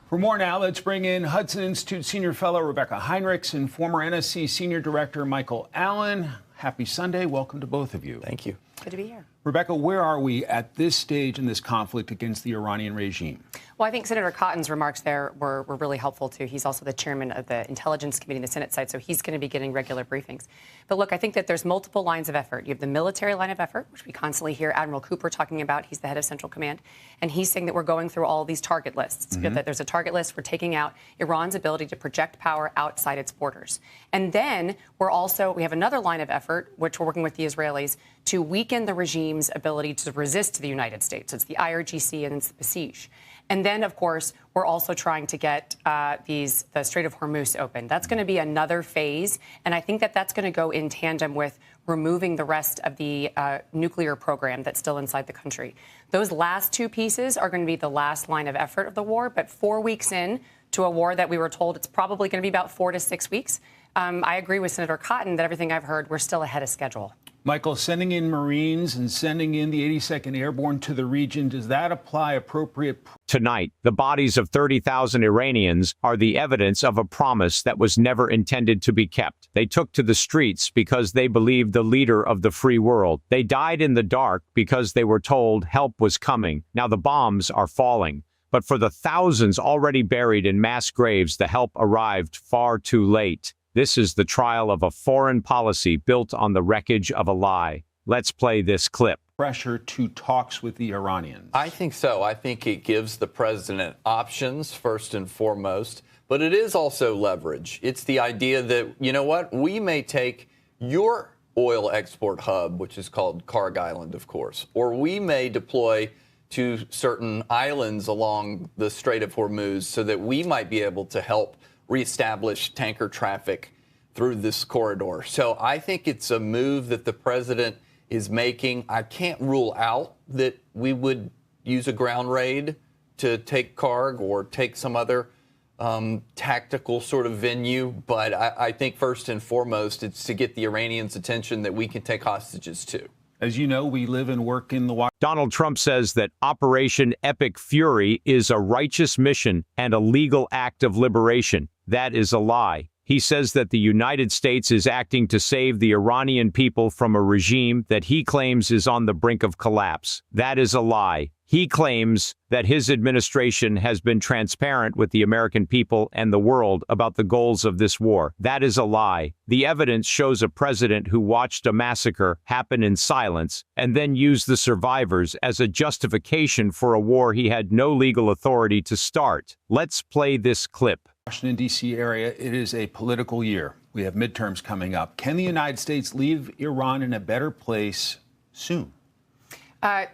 For more now, let's bring in Hudson Institute Senior Fellow Rebecca Heinrichs and former NSC Senior Director Michael Allen. Happy Sunday. Welcome to both of you. Thank you. Good to be here. Rebecca, where are we at this stage in this conflict against the Iranian regime? Well, I think Senator Cotton's remarks there were really helpful, too. He's also the chairman of the Intelligence Committee in the Senate side, so he's going to be getting regular briefings. But look, I think that there's multiple lines of effort. You have the military line of effort, which we constantly hear Admiral Cooper talking about. He's the head of Central Command. And he's saying that we're going through all these target lists, that there's a target list. We're taking out Iran's ability to project power outside its borders. And then we have another line of effort, which we're working with the Israelis, to weaken the regime's ability to resist the United States. It's the IRGC and it's the Basij. And then, of course, we're also trying to get the Strait of Hormuz open. That's going to be another phase. And I think that that's going to go in tandem with removing the rest of the nuclear program that's still inside the country. Those last two pieces are going to be the last line of effort of the war. But 4 weeks in to a war that we were told it's probably going to be about 4 to 6 weeks, I agree with Senator Cotton that everything I've heard, we're still ahead of schedule. Michael, sending in Marines and sending in the 82nd Airborne to the region, does that apply appropriate? Tonight, the bodies of 30,000 Iranians are the evidence of a promise that was never intended to be kept. They took to the streets because they believed the leader of the free world. They died in the dark because they were told help was coming. Now the bombs are falling. But for the thousands already buried in mass graves, the help arrived far too late. This is the trial of a foreign policy built on the wreckage of a lie. Let's play this clip. Pressure to talks with the Iranians. I think so. I think it gives the president options, first and foremost, but it is also leverage. It's the idea that, you know what, we may take your oil export hub, which is called Karg Island, of course, or we may deploy to certain islands along the Strait of Hormuz so that we might be able to help reestablish tanker traffic through this corridor. So I think it's a move that the president is making. I can't rule out that we would use a ground raid to take Karg or take some other tactical sort of venue. But I think first and foremost, it's to get the Iranians' attention that we can take hostages too. As you know, we live and work in the Donald Trump says that Operation Epic Fury is a righteous mission and a legal act of liberation. That is a lie. He says that the United States is acting to save the Iranian people from a regime that he claims is on the brink of collapse. That is a lie. He claims that his administration has been transparent with the American people and the world about the goals of this war. That is a lie. The evidence shows a president who watched a massacre happen in silence and then used the survivors as a justification for a war he had no legal authority to start. Let's play this clip. Washington, D.C. area, it is a political year. We have midterms coming up. Can the United States leave Iran in a better place soon?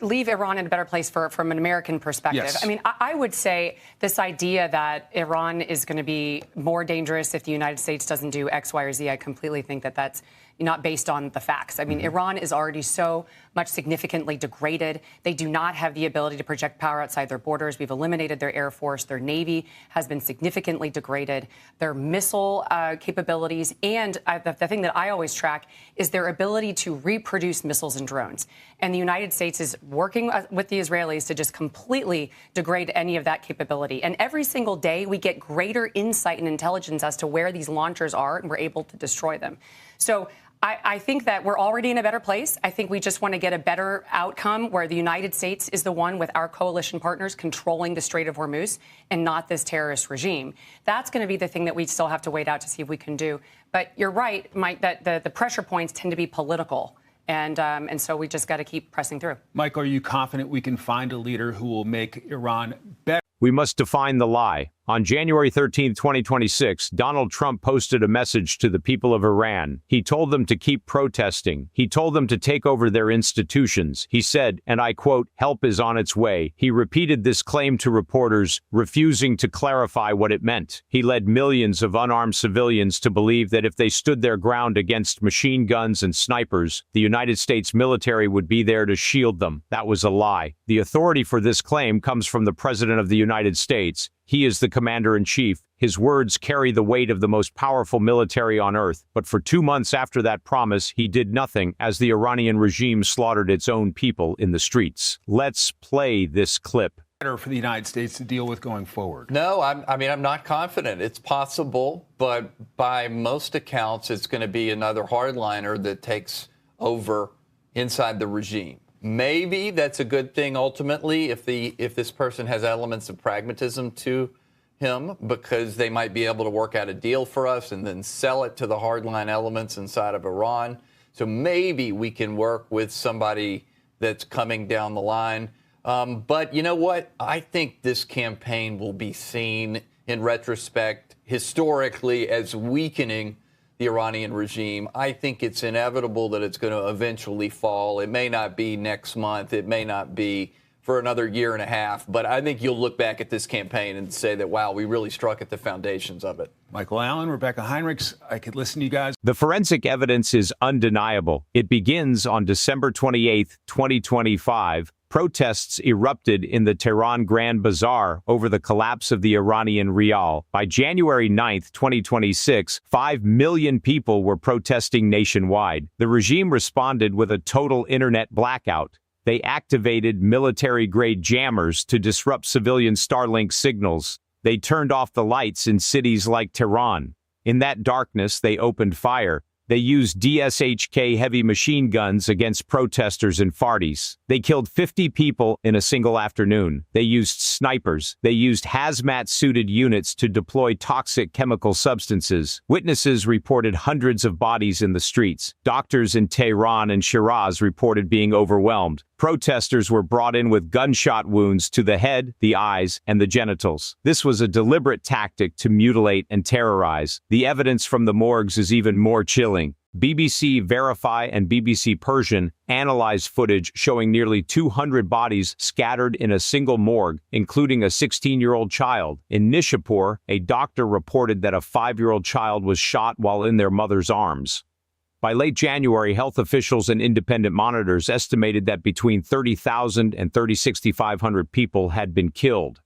Leave Iran in a better place from an American perspective. Yes. I mean, I would say this idea that Iran is going to be more dangerous if the United States doesn't do X, Y, or Z, I completely think that that's not based on the facts. I mean, Iran is already so much significantly degraded. They do not have the ability to project power outside their borders. We've eliminated their air force. Their navy has been significantly degraded. Their missile capabilities and the thing that I always track is their ability to reproduce missiles and drones. And the United States is working with the Israelis to just completely degrade any of that capability. And every single day we get greater insight and intelligence as to where these launchers are, and we're able to destroy them. So I think that we're already in a better place. I think we just want to get a better outcome where the United States is the one with our coalition partners controlling the Strait of Hormuz and not this terrorist regime. That's going to be the thing that we still have to wait out to see if we can do. But you're right, Mike, that the pressure points tend to be political. And so we just got to keep pressing through. Michael, are you confident we can find a leader who will make Iran better? We must define the lie. On January 13, 2026, Donald Trump posted a message to the people of Iran. He told them to keep protesting. He told them to take over their institutions. He said, and I quote, "Help is on its way." He repeated this claim to reporters, refusing to clarify what it meant. He led millions of unarmed civilians to believe that if they stood their ground against machine guns and snipers, the United States military would be there to shield them. That was a lie. The authority for this claim comes from the President of the United States. He is the commander-in-chief. His words carry the weight of the most powerful military on earth. But for 2 months after that promise, he did nothing as the Iranian regime slaughtered its own people in the streets. Let's play this clip. for the United States to deal with going forward? No, I'm not confident. It's possible, but by most accounts, it's going to be another hardliner that takes over inside the regime. Maybe that's a good thing ultimately if this person has elements of pragmatism to him, because they might be able to work out a deal for us and then sell it to the hardline elements inside of Iran. So maybe we can work with somebody that's coming down the line. But you know what? I think this campaign will be seen in retrospect historically as weakening the Iranian regime. I think it's inevitable that it's going to eventually fall. It may not be next month. It may not be for another year and a half. But I think you'll look back at this campaign and say that, wow, we really struck at the foundations of it. Michael Allen, Rebecca Heinrichs, I could listen to you guys. The forensic evidence is undeniable. It begins on December 28, 2025. Protests erupted in the Tehran Grand Bazaar over the collapse of the Iranian rial. By January 9, 2026, 5 million people were protesting nationwide. The regime responded with a total internet blackout. They activated military-grade jammers to disrupt civilian Starlink signals. They turned off the lights in cities like Tehran. In that darkness, they opened fire. They used DSHK heavy machine guns against protesters in Fardis. They killed 50 people in a single afternoon. They used snipers. They used hazmat-suited units to deploy toxic chemical substances. Witnesses reported hundreds of bodies in the streets. Doctors in Tehran and Shiraz reported being overwhelmed. Protesters were brought in with gunshot wounds to the head, the eyes, and the genitals. This was a deliberate tactic to mutilate and terrorize. The evidence from the morgues is even more chilling. BBC Verify and BBC Persian analyzed footage showing nearly 200 bodies scattered in a single morgue, including a 16-year-old child. In Nishapur, a doctor reported that a 5-year-old child was shot while in their mother's arms. By late January, health officials and independent monitors estimated that between 30,000 and 36,500 people had been killed.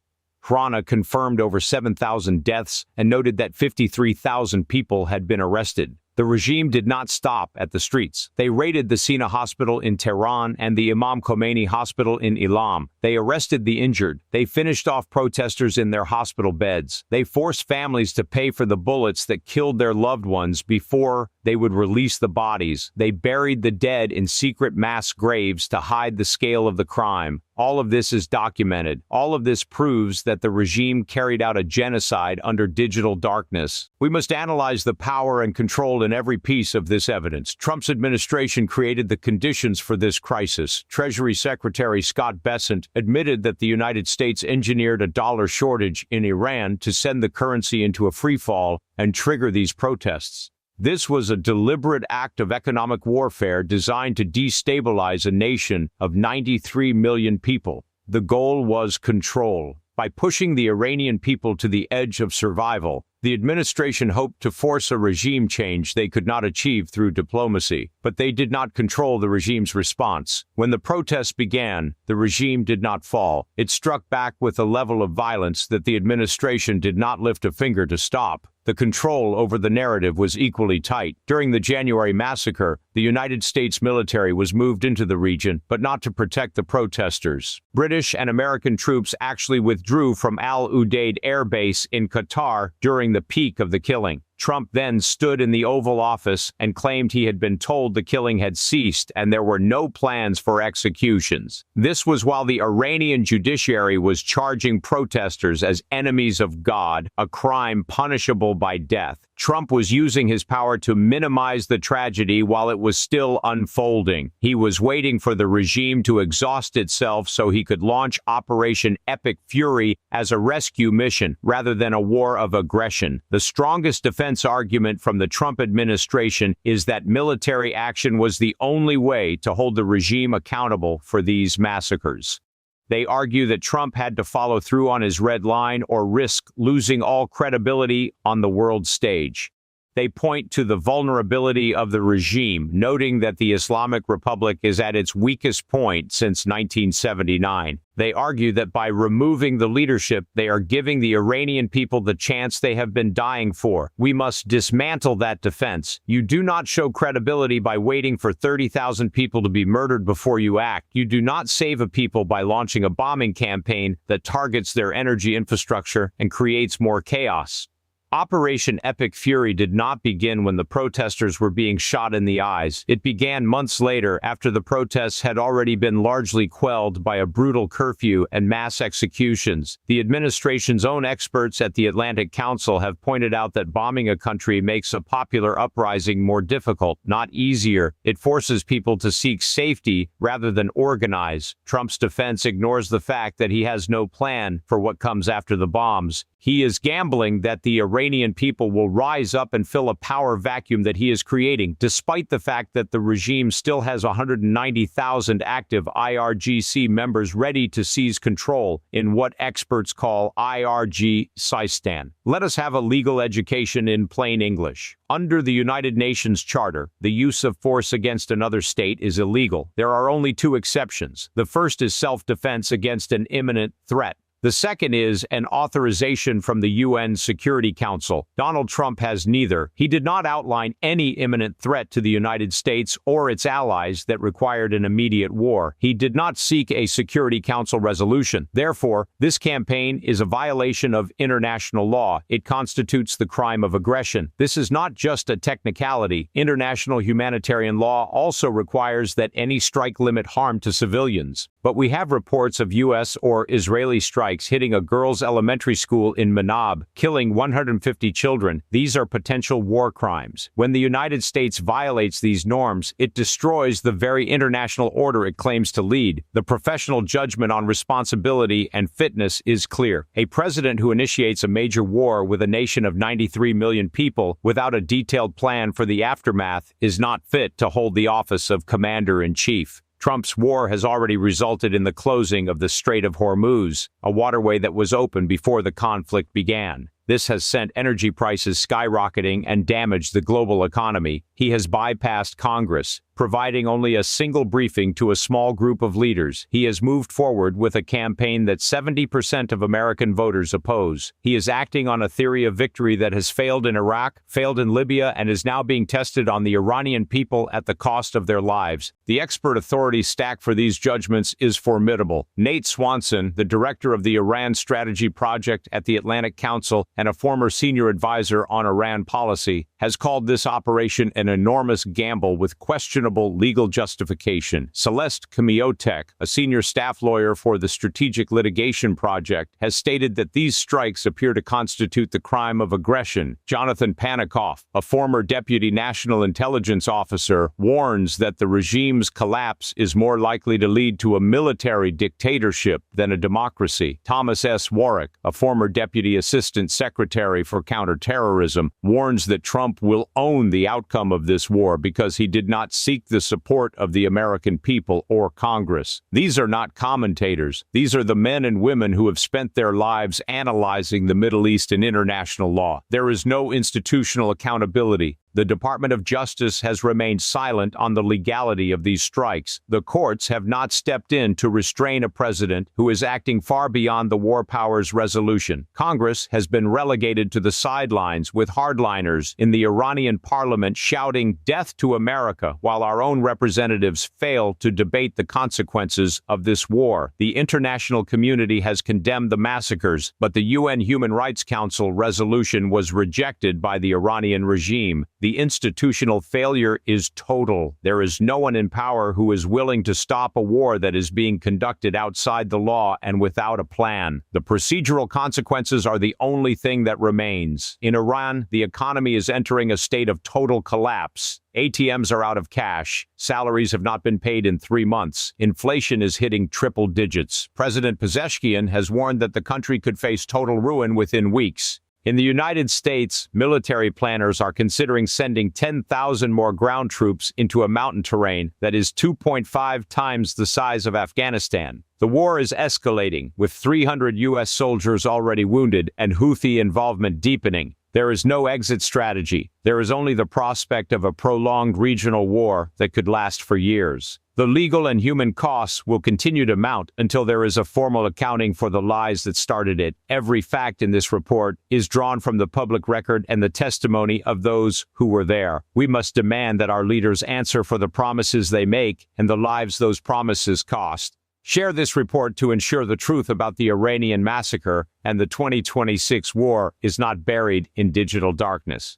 Hrana confirmed over 7,000 deaths and noted that 53,000 people had been arrested. The regime did not stop at the streets. They raided the Sina Hospital in Tehran and the Imam Khomeini Hospital in Elam. They arrested the injured. They finished off protesters in their hospital beds. They forced families to pay for the bullets that killed their loved ones before they would release the bodies. They buried the dead in secret mass graves to hide the scale of the crime. All of this is documented. All of this proves that the regime carried out a genocide under digital darkness. We must analyze the power and control in every piece of this evidence. Trump's administration created the conditions for this crisis. Treasury Secretary Scott Bessent admitted that the United States engineered a dollar shortage in Iran to send the currency into a free fall and trigger these protests. This was a deliberate act of economic warfare designed to destabilize a nation of 93 million people. The goal was control. By pushing the Iranian people to the edge of survival, the administration hoped to force a regime change they could not achieve through diplomacy. But they did not control the regime's response. When the protests began, the regime did not fall. It struck back with a level of violence that the administration did not lift a finger to stop. The control over the narrative was equally tight. During the January massacre, the United States military was moved into the region, but not to protect the protesters. British and American troops actually withdrew from Al Udeid Air Base in Qatar during the peak of the killing. Trump then stood in the Oval Office and claimed he had been told the killing had ceased and there were no plans for executions. This was while the Iranian judiciary was charging protesters as enemies of God, a crime punishable by death. Trump was using his power to minimize the tragedy while it was still unfolding. He was waiting for the regime to exhaust itself so he could launch Operation Epic Fury as a rescue mission rather than a war of aggression. The strongest defense argument from the Trump administration is that military action was the only way to hold the regime accountable for these massacres. They argue that Trump had to follow through on his red line or risk losing all credibility on the world stage. They point to the vulnerability of the regime, noting that the Islamic Republic is at its weakest point since 1979. They argue that by removing the leadership, they are giving the Iranian people the chance they have been dying for. We must dismantle that defense. You do not show credibility by waiting for 30,000 people to be murdered before you act. You do not save a people by launching a bombing campaign that targets their energy infrastructure and creates more chaos. Operation Epic Fury did not begin when the protesters were being shot in the eyes. It began months later, after the protests had already been largely quelled by a brutal curfew and mass executions. The administration's own experts at the Atlantic Council have pointed out that bombing a country makes a popular uprising more difficult, not easier. It forces people to seek safety rather than organize. Trump's defense ignores the fact that he has no plan for what comes after the bombs. He is gambling that the Iranian people will rise up and fill a power vacuum that he is creating, despite the fact that the regime still has 190,000 active IRGC members ready to seize control in what experts call IRG-Sistan. Let us have a legal education in plain English. Under the United Nations Charter, the use of force against another state is illegal. There are only two exceptions. The first is self-defense against an imminent threat. The second is an authorization from the UN Security Council. Donald Trump has neither. He did not outline any imminent threat to the United States or its allies that required an immediate war. He did not seek a Security Council resolution. Therefore, this campaign is a violation of international law. It constitutes the crime of aggression. This is not just a technicality. International humanitarian law also requires that any strike limit harm to civilians. But we have reports of U.S. or Israeli strikes hitting a girls' elementary school in Manab, killing 150 children. These are potential war crimes. When the United States violates these norms, it destroys the very international order it claims to lead. The professional judgment on responsibility and fitness is clear. A president who initiates a major war with a nation of 93 million people without a detailed plan for the aftermath is not fit to hold the office of commander-in-chief. Trump's war has already resulted in the closing of the Strait of Hormuz, a waterway that was open before the conflict began. This has sent energy prices skyrocketing and damaged the global economy. He has bypassed Congress, providing only a single briefing to a small group of leaders. He has moved forward with a campaign that 70% of American voters oppose. He is acting on a theory of victory that has failed in Iraq, failed in Libya, and is now being tested on the Iranian people at the cost of their lives. The expert authority stack for these judgments is formidable. Nate Swanson, the director of the Iran Strategy Project at the Atlantic Council and a former senior advisor on Iran policy, has called this operation an enormous gamble with questionable legal justification. Celeste Kamiotek, a senior staff lawyer for the Strategic Litigation Project, has stated that these strikes appear to constitute the crime of aggression. Jonathan Panikoff, a former deputy national intelligence officer, warns that the regime's collapse is more likely to lead to a military dictatorship than a democracy. Thomas S. Warwick, a former deputy assistant secretary for counterterrorism, warns that Trump will own the outcome of this war because he did not seek the support of the American people or Congress. These are not commentators. These are the men and women who have spent their lives analyzing the Middle East and international law. There is no institutional accountability. The Department of Justice has remained silent on the legality of these strikes. The courts have not stepped in to restrain a president who is acting far beyond the war powers resolution. Congress has been relegated to the sidelines with hardliners in the Iranian parliament shouting "Death to America," while our own representatives fail to debate the consequences of this war. The international community has condemned the massacres, but the UN Human Rights Council resolution was rejected by the Iranian regime. The institutional failure is total. There is no one in power who is willing to stop a war that is being conducted outside the law and without a plan. The procedural consequences are the only thing that remains. In Iran, the economy is entering a state of total collapse. ATMs are out of cash. Salaries have not been paid in 3 months. Inflation is hitting triple digits. President Pezeshkian has warned that the country could face total ruin within weeks. In the United States, military planners are considering sending 10,000 more ground troops into a mountain terrain that is 2.5 times the size of Afghanistan. The war is escalating, with 300 U.S. soldiers already wounded and Houthi involvement deepening. There is no exit strategy. There is only the prospect of a prolonged regional war that could last for years. The legal and human costs will continue to mount until there is a formal accounting for the lies that started it. Every fact in this report is drawn from the public record and the testimony of those who were there. We must demand that our leaders answer for the promises they make and the lives those promises cost. Share this report to ensure the truth about the Iranian massacre and the 2026 war is not buried in digital darkness.